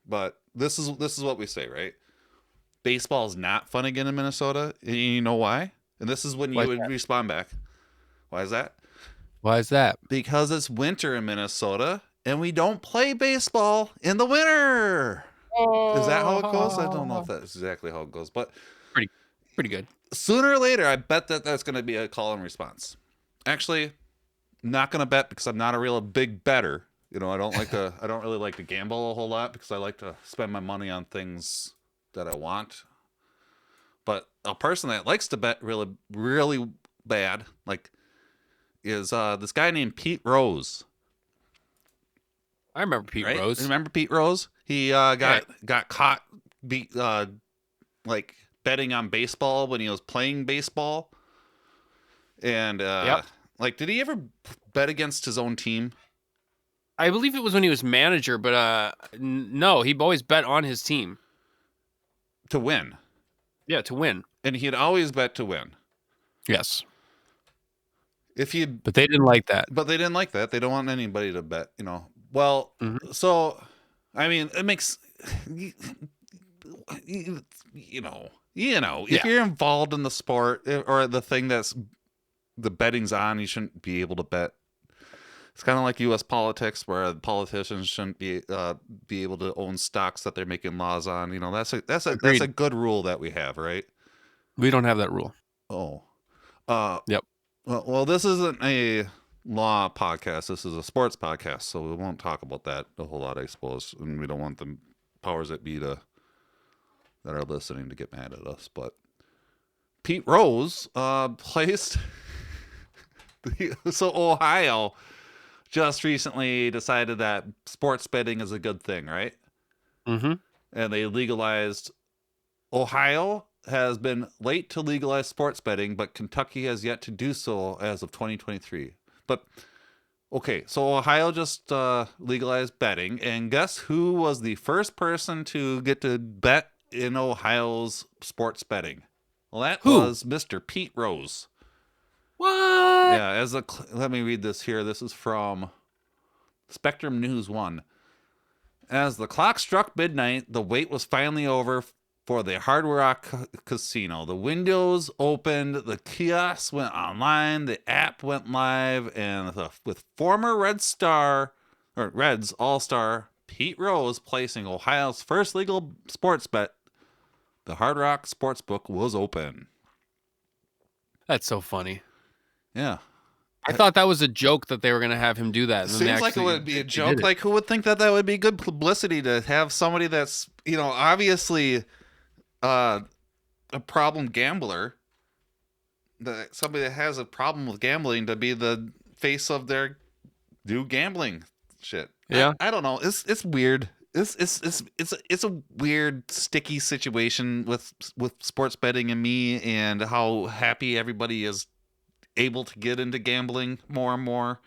But this is what we say, right? Baseball is not fun again in Minnesota. And you know why? And this is when you would respond back. Why is that? Why is that? Because it's winter in Minnesota and we don't play baseball in the winter. Is that how it goes? I don't know if that's exactly how it goes, but pretty good. Sooner or later, I bet that's going to be a call and response. Actually, not going to bet because I'm not a real big better. I don't really like to gamble a whole lot because I like to spend my money on things that I want. But a person that likes to bet really, really bad, is this guy named Pete Rose. I remember Pete Rose. Remember Pete Rose? He got caught betting on baseball when he was playing baseball. And did he ever bet against his own team? I believe it was when he was manager, but no, he always bet on his team to win. Yeah, to win. And he'd always bet to win. Yes. But they didn't like that. But they didn't like that. They don't want anybody to bet, Well, so I mean, it makes if you're involved in the sport or the thing that's the betting's on, you shouldn't be able to bet. It's kind of like U.S. politics, where politicians shouldn't be able to own stocks that they're making laws on. That's a good rule that we have, right? We don't have that rule. Oh, yep. Well, this isn't a law podcast. This is a sports podcast, so we won't talk about that a whole lot, I suppose. And we don't want the powers that be that are listening to get mad at us. But Pete Rose placed. So Ohio just recently decided that sports betting is a good thing, right? Mm-hmm. And they legalized. Ohio has been late to legalize sports betting, but Kentucky has yet to do so as of 2023. But okay, so Ohio just legalized betting, and guess who was the first person to get to bet in Ohio's sports betting? Well, that was Mr. Pete Rose. What? Yeah, let me read this here. This is from Spectrum News 1. As the clock struck midnight, the wait was finally over for the Hard Rock Casino. The windows opened, the kiosks went online, the app went live, and with former Reds All-Star Pete Rose placing Ohio's first legal sports bet, the Hard Rock Sportsbook was open. That's so funny. Yeah. I thought that was a joke that they were going to have him do that. Seems like it would be a joke. Like, who would think that would be good publicity to have somebody that's, obviously a problem gambler, somebody that has a problem with gambling, to be the face of their new gambling shit. Yeah. I don't know. It's weird. It's a weird, sticky situation with sports betting and me, and how happy everybody is able to get into gambling more and more.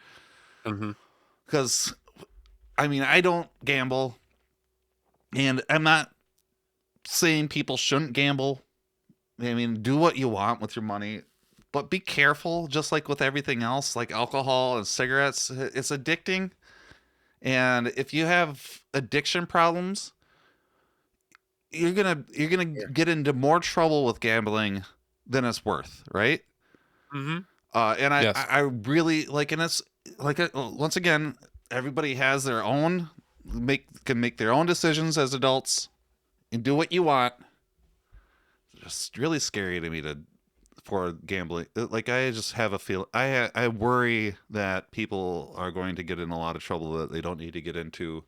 Because I don't gamble, and I'm not saying people shouldn't gamble. Do what you want with your money, but be careful. Just like with everything else, like alcohol and cigarettes, it's addicting. And if you have addiction problems, you're gonna get into more trouble with gambling than it's worth, right? Mm-hmm. And Yes. I really like, and it's like, once again, everybody has their own, can make their own decisions as adults and do what you want. It's just really scary to me for gambling. Like, I just have a feel, I worry that people are going to get in a lot of trouble that they don't need to get into.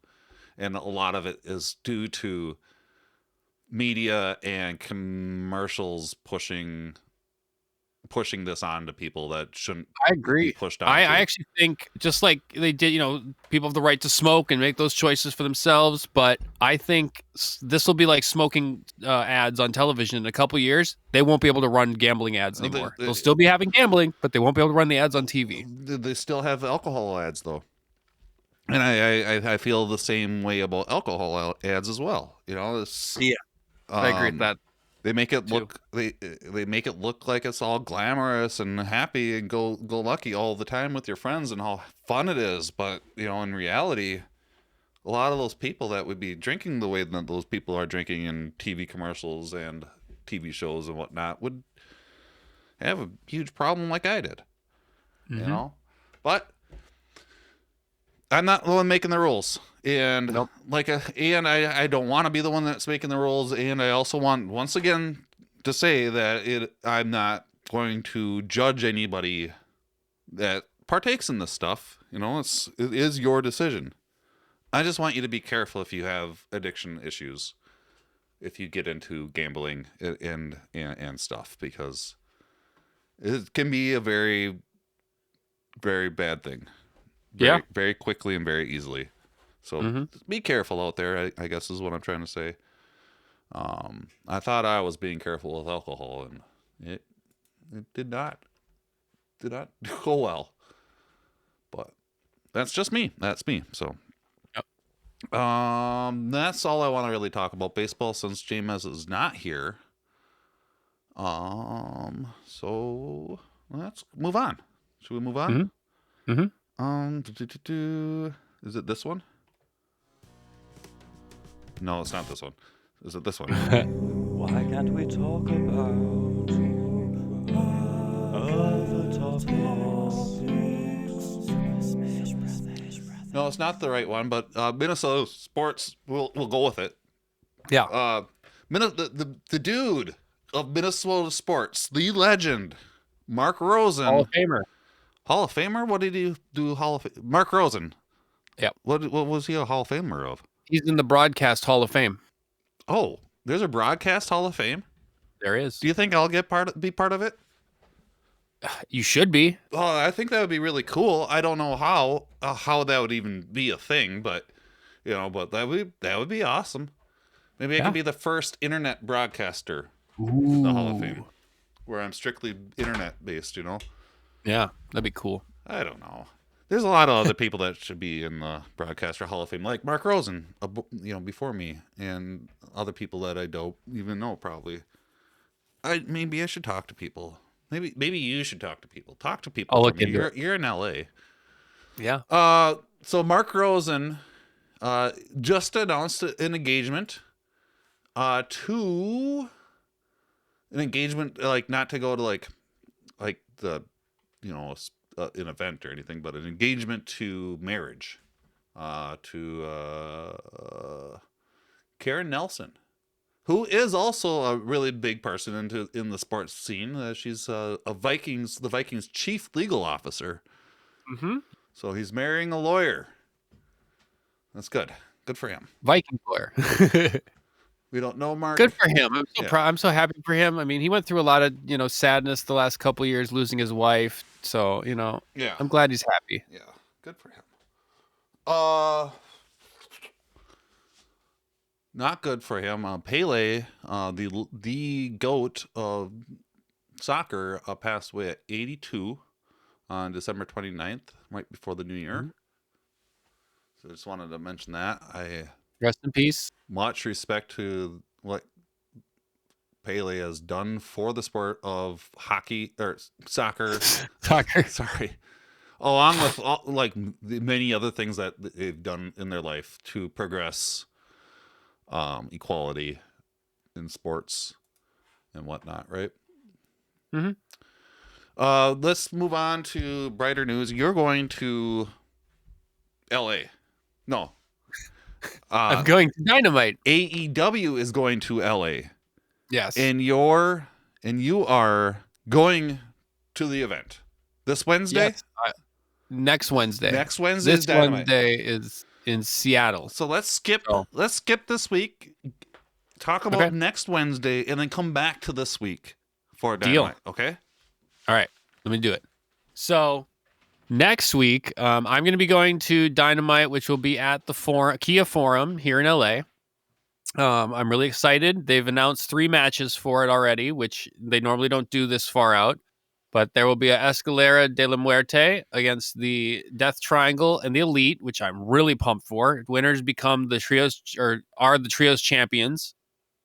And a lot of it is due to media and commercials pushing this on to people that shouldn't. I agree. Be pushed on. I actually think, just like they did, people have the right to smoke and make those choices for themselves. But I think this will be like smoking ads on television in a couple years. They won't be able to run gambling ads anymore. They'll still be having gambling, but they won't be able to run the ads on TV. They still have alcohol ads though, and I feel the same way about alcohol ads as well. I agree with that. They make it look they make it look like it's all glamorous and happy and go lucky all the time with your friends and how fun it is. But in reality, a lot of those people that would be drinking the way that those people are drinking in TV commercials and TV shows and whatnot would have a huge problem like I did. But I'm not the one making the rules. And and I don't want to be the one that's making the rules. And I also want, once again, to say that I'm not going to judge anybody that partakes in this stuff. It is your decision. I just want you to be careful if you have addiction issues, if you get into gambling and stuff, because it can be a very, very bad thing. Very quickly and very easily. So be careful out there, I guess is what I'm trying to say. I thought I was being careful with alcohol, and it did not go well. But that's just me. That's me. So that's all I want to really talk about baseball, since James is not here. So let's move on. Should we move on? Is it this one? No, it's not this one. Is it this one? Why can't we talk about other topics? No, it's not the right one, but Minnesota sports, we'll go with it. Yeah. The dude of Minnesota sports, the legend, Mark Rosen. Hall of Famer. Hall of Famer? What did he do? Mark Rosen. Yep. What was he a Hall of Famer of? He's in the Broadcast Hall of Fame. Oh, there's a Broadcast Hall of Fame? There is. Do you think I'll be part of it? You should be. Well, I think that would be really cool. I don't know how that would even be a thing, but but that would be awesome. Maybe I could be the first internet broadcaster in the Hall of Fame, where I'm strictly internet based. Yeah, that'd be cool. I don't know. There's a lot of other people that should be in the Broadcaster Hall of Fame, like Mark Rosen, before me, and other people that I don't even know probably. Maybe I should talk to people. Maybe you should talk to people. Talk to people. I'll look into it. You're in LA. Yeah. So Mark Rosen just announced an engagement to like not to go to like the an event or anything, but an engagement to marriage to Karen Nelson, who is also a really big person in the sports scene. She's the Vikings chief legal officer. Mm-hmm. So he's marrying a lawyer. That's good. Good for him. Viking lawyer. We don't know Mark. Good for him. I'm so happy for him. I mean, he went through a lot of sadness the last couple of years, losing his wife. So yeah, I'm glad he's happy. Yeah, good for him. Not good for him. Pele, the GOAT of soccer, passed away at 82 on December 29th, right before the new year. Mm-hmm. So I just wanted to mention that. Rest in peace. Much respect to what Pele has done for the sport of hockey or soccer. Soccer. Sorry. Along with the many other things that they've done in their life to progress equality in sports and whatnot, right? Mm-hmm. Let's move on to brighter news. You're going to LA. No. I'm going to Dynamite. AEW is going to LA. Yes. And you are going to the event this Wednesday? Yes. Next Wednesday. Next Wednesday This is Dynamite. Wednesday is in Seattle. So let's skip this week. Talk about next Wednesday and then come back to this week for Dynamite. Deal. Okay? All right. Let me do it. So next week, I'm going to be going to Dynamite, which will be at the Kia Forum here in LA. I'm really excited. They've announced 3 matches for it already, which they normally don't do this far out. But there will be a Escalera de la Muerte against the Death Triangle and the Elite, which I'm really pumped for. Winners become the trios or are the trios champions.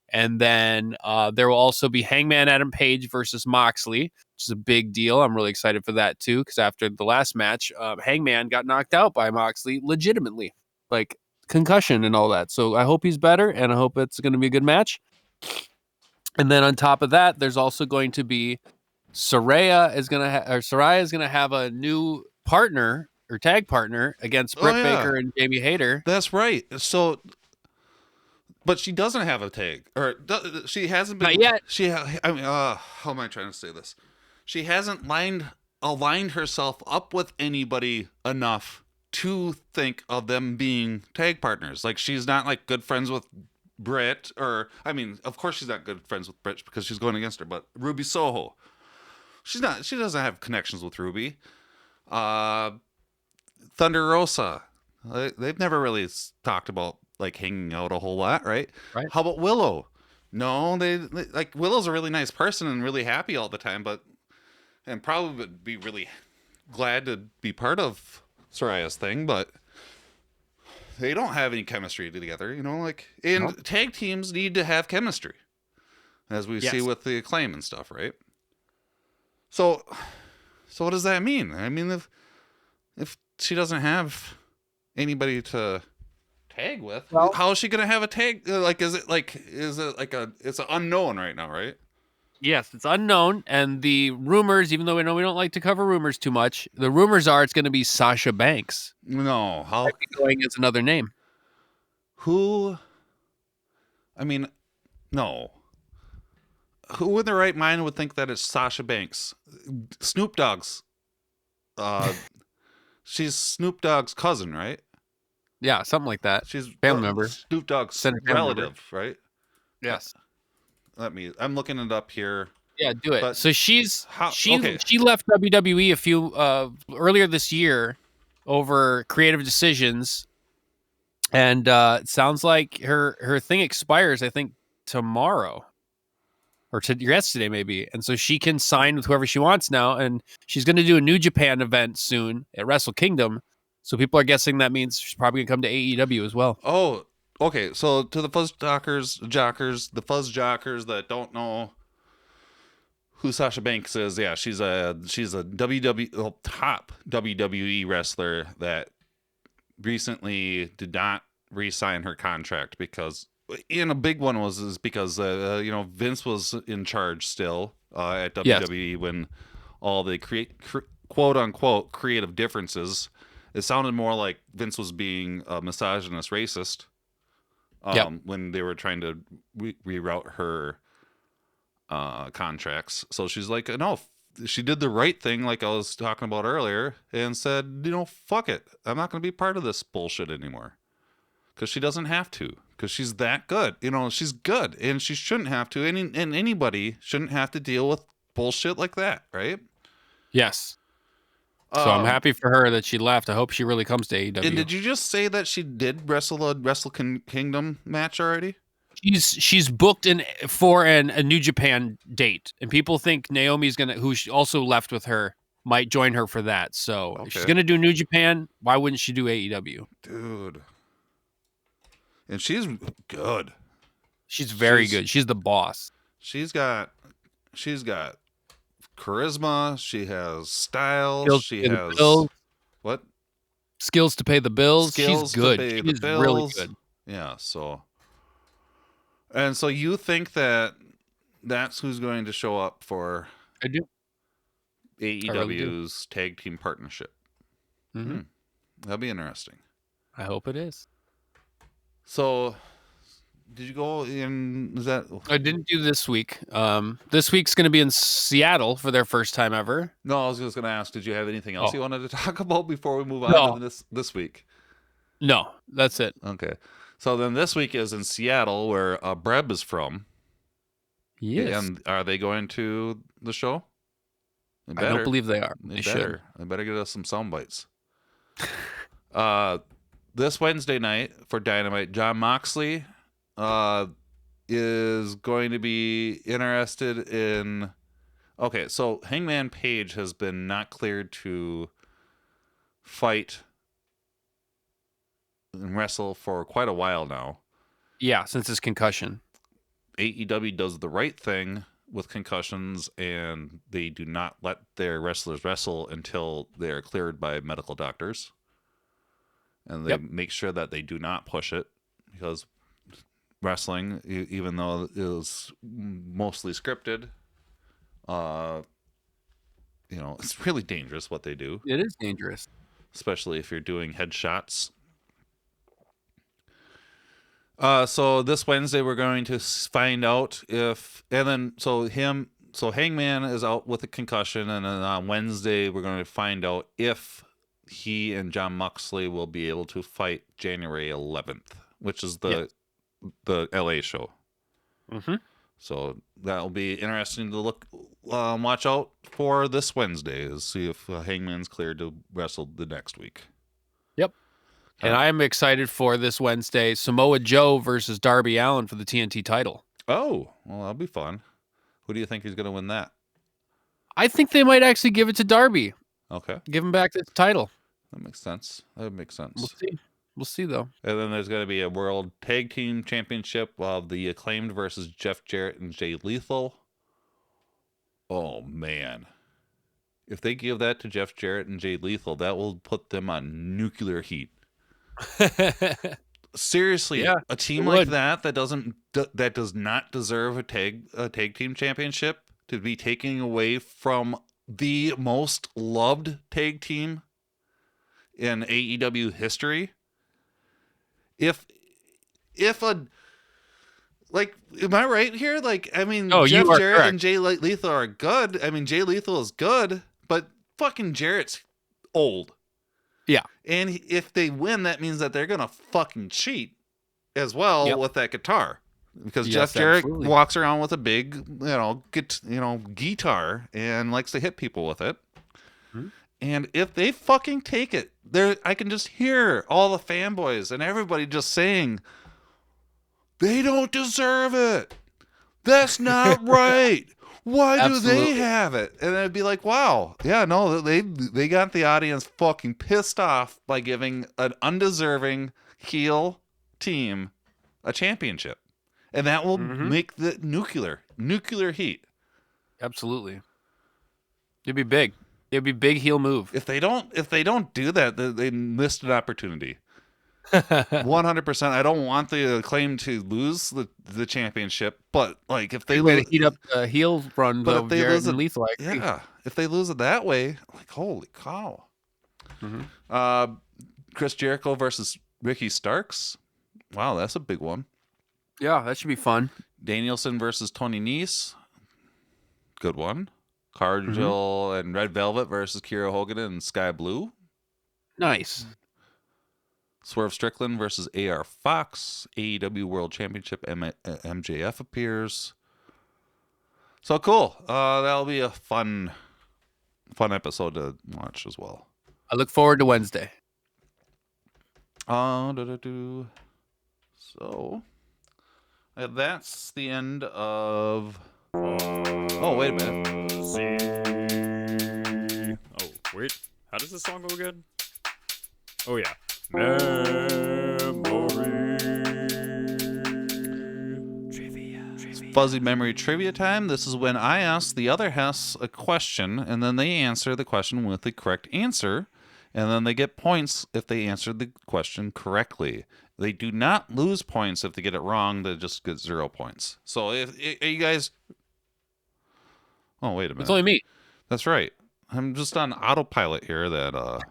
And then there will also be Hangman Adam Page versus Moxley, which is a big deal. I'm really excited for that too, because after the last match, Hangman got knocked out by Moxley legitimately, like concussion and all that. So I hope he's better, and I hope it's going to be a good match. And then on top of that, there's also going to be Saraya is going to have a new partner or tag partner against Britt Baker and Jamie Hayter. That's right. So, but she doesn't have a tag, or she hasn't been. Not yet. How am I trying to say this? She hasn't aligned herself up with anybody enough to think of them being tag partners. Like, she's not like good friends with Britt, or of course she's not good friends with Britt because she's going against her. But Ruby Soho, she's not. She doesn't have connections with Ruby. Thunder Rosa, they've never really talked about like hanging out a whole lot, right? Right. How about Willow? No, they like Willow's a really nice person and really happy all the time, and probably would be really glad to be part of Soraya's thing, but they don't have any chemistry together, tag teams need to have chemistry, as we see with the Acclaim and stuff, right? So what does that mean? I mean, if she doesn't have anybody to tag with, how is she going to have a tag? Is it it's an unknown right now, right? Yes, it's unknown, and the rumors, even though we know we don't like to cover rumors too much, the rumors are it's going to be Sasha Banks. No, how going as another name? Who? No. Who in their right mind would think that it's Sasha Banks? Snoop Dogg's. She's Snoop Dogg's cousin, right? Yeah, something like that. She's family member. Snoop Dogg's relative, right? Yes. I'm looking it up here. Yeah, do it. But So she okay. left WWE a few earlier this year over creative decisions, and it sounds like her thing expires, I think, tomorrow or yesterday maybe, and so she can sign with whoever she wants now, and she's going to do a New Japan event soon at Wrestle Kingdom. So people are guessing that means she's probably going to come to AEW as well. Oh, okay. So to the FuzzJockers that don't know who Sasha Banks is, yeah, she's a top WWE wrestler that recently did not re-sign her contract because, and a big one is because Vince was in charge still at WWE when all the quote unquote creative differences. It sounded more like Vince was being a misogynist, racist when they were trying to reroute her contracts. So she's like, no, she did the right thing, like I was talking about earlier, and said, fuck it. I'm not going to be part of this bullshit anymore. Because she doesn't have to. Because she's that good. She's good. And she shouldn't have to. And anybody shouldn't have to deal with bullshit like that, right? Yes. So I'm happy for her that she left. I hope she really comes to AEW. And did you just say that she did wrestle a Wrestle Kingdom match already? She's booked for a New Japan date, and people think Naomi's who she also left with her, might join her for that. So if she's gonna do New Japan, why wouldn't she do AEW? Dude, and she's good. She's very good. She's the boss. She's got charisma. She has style. She has what? Skills to pay the bills. Skills she's good. To pay she's the bills. Really good. Yeah. So. And so you think that's who's going to show up for I do. AEW's tag team partnership? Mm-hmm. That'll be interesting. I hope it is. So, did you go in? I didn't do this week. This week's going to be in Seattle for their first time ever. No, I was just going to ask, did you have anything else you wanted to talk about before we move on to this week? No, that's it. Okay. So then this week is in Seattle, where Breb is from. Yes. And are they going to the show? I don't believe they are. They should. They better get us some sound bites. This Wednesday night for Dynamite, Jon Moxley is going to be interested in... Okay, so Hangman Page has been not cleared to fight and wrestle for quite a while now. Yeah, since his concussion. AEW does the right thing with concussions, and they do not let their wrestlers wrestle until they're cleared by medical doctors. And they make sure that they do not push it, because wrestling, even though it is mostly scripted, it's really dangerous what they do. It is dangerous. Especially if you're doing headshots. So this Wednesday we're going to find out Hangman is out with a concussion, and then on Wednesday we're going to find out if he and Jon Moxley will be able to fight January 11th, which is the LA show. Mm-hmm. So that'll be interesting to watch out for this Wednesday, to see if Hangman's cleared to wrestle the next week. Yep. And I'm excited for this Wednesday, Samoa Joe versus Darby Allin for the TNT title. Oh, well, that'll be fun. Who do you think is going to win that? I think they might actually give it to Darby. Okay. Give him back the title. That makes sense. That makes sense. We'll see, though. And then there's going to be a World Tag Team Championship of the Acclaimed versus Jeff Jarrett and Jay Lethal. Oh, man. If they give that to Jeff Jarrett and Jay Lethal, that will put them on nuclear heat. Seriously, a team like that does not deserve a tag team championship to be taking away from the most loved tag team in AEW history. If am I right here? Jeff Jarrett and Jay Lethal are good. I mean, Jay Lethal is good, but fucking Jarrett's old. Yeah. And if they win, that means that they're going to fucking cheat as well with that guitar. because Yes, Jeff Jarrett absolutely. walks around with a big, guitar and likes to hit people with it. Hmm? And if they fucking take it, I can just hear all the fanboys and everybody just saying, "They don't deserve it. That's not right. Why do they Absolutely. have it?" And it'd be like, wow, yeah, no, they got the audience fucking pissed off by giving an undeserving heel team a championship, and that will make the nuclear heat. Absolutely. It'd be big. It'd be big heel move. If they don't do that, they missed an opportunity. 100%. I don't want the Acclaim to lose the championship, but like if they Way to heat up the heel run but of if they Jarrett lose and it, Lethal. I agree. yeah, if they lose it that way, like holy cow. Chris Jericho versus Ricky Starks. Wow, that's a big one. Yeah, that should be fun. Danielson versus Tony Nese. Good one. Cargill and Red Velvet versus Kira Hogan and Sky Blue. Nice. Swerve Strickland versus AR Fox. AEW World Championship. MJF appears. So cool. That'll be a fun episode to watch as well. I look forward to Wednesday. So that's the end of. Oh, wait a minute. Oh, wait. How does this song go again? Oh, yeah. Memory. Fuzzy Memory Trivia time. This is when I ask the other Hess a question, and then they answer the question with the correct answer, and then they get points if they answered the question correctly. They do not lose points if they get it wrong. They just get 0 points. So if you guys... Oh, wait a minute. It's only me. That's right. I'm just on autopilot here that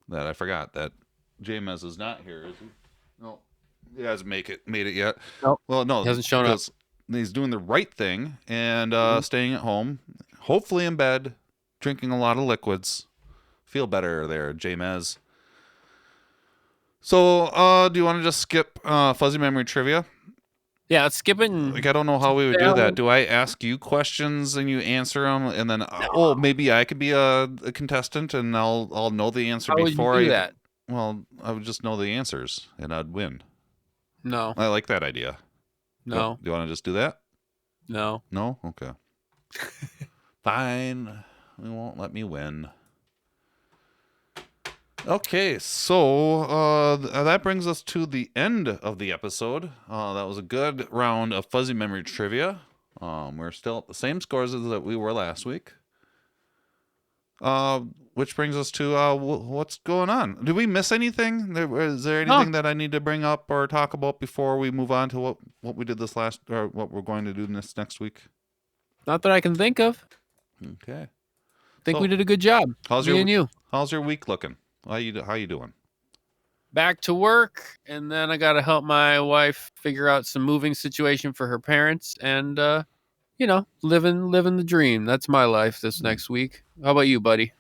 that I forgot that J-Mez is not here, is he? No. He hasn't made it yet. Nope. Well, no. He hasn't shown up. He's doing the right thing and staying at home, hopefully in bed, drinking a lot of liquids. Feel better there, J-Mez. So, do you want to just skip Fuzzy Memory Trivia? Yeah, let's skip it. Like, I don't know how we would do that. Do I ask you questions and you answer them, and then maybe I could be a contestant and I'll know the answer before you do that? Well, I would just know the answers and I'd win. No. I like that idea. No. Do you want to just do that? No. No? Okay. Fine. They won't let me win. Okay, so that brings us to the end of the episode. That was a good round of Fuzzy Memory Trivia. We're still at the same scores as that we were last week. Which brings us to what's going on. Did we miss anything? Is there anything that I need to bring up or talk about before we move on to what we did this last, or what we're going to do this next week? Not that I can think of. Okay. I think we did a good job. How's Me and you. How's your week looking? How you doing? Back to work, and then I got to help my wife figure out some moving situation for her parents, and living the dream. That's my life this next week. How about you, buddy?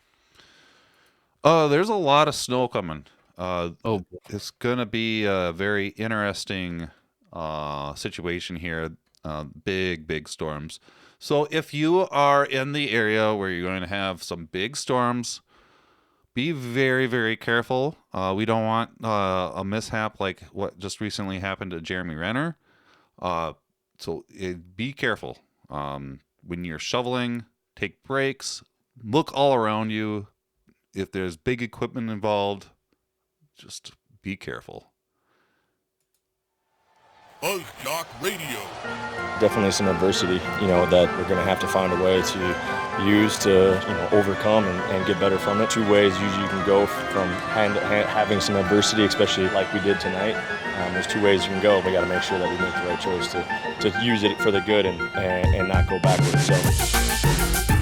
There's a lot of snow coming. It's gonna be a very interesting situation here. Big storms. So if you are in the area where you're going to have some big storms, be very, very careful. We don't want a mishap like what just recently happened to Jeremy Renner. So be careful. When you're shoveling, take breaks. Look all around you. If there's big equipment involved, just be careful. FuzzJockRadio. Definitely some adversity, that we're going to have to find a way to use to, overcome and get better from it. Two ways usually you can go from having some adversity, especially like we did tonight. There's two ways you can go. We got to make sure that we make the right choice to use it for the good and not go backwards. So.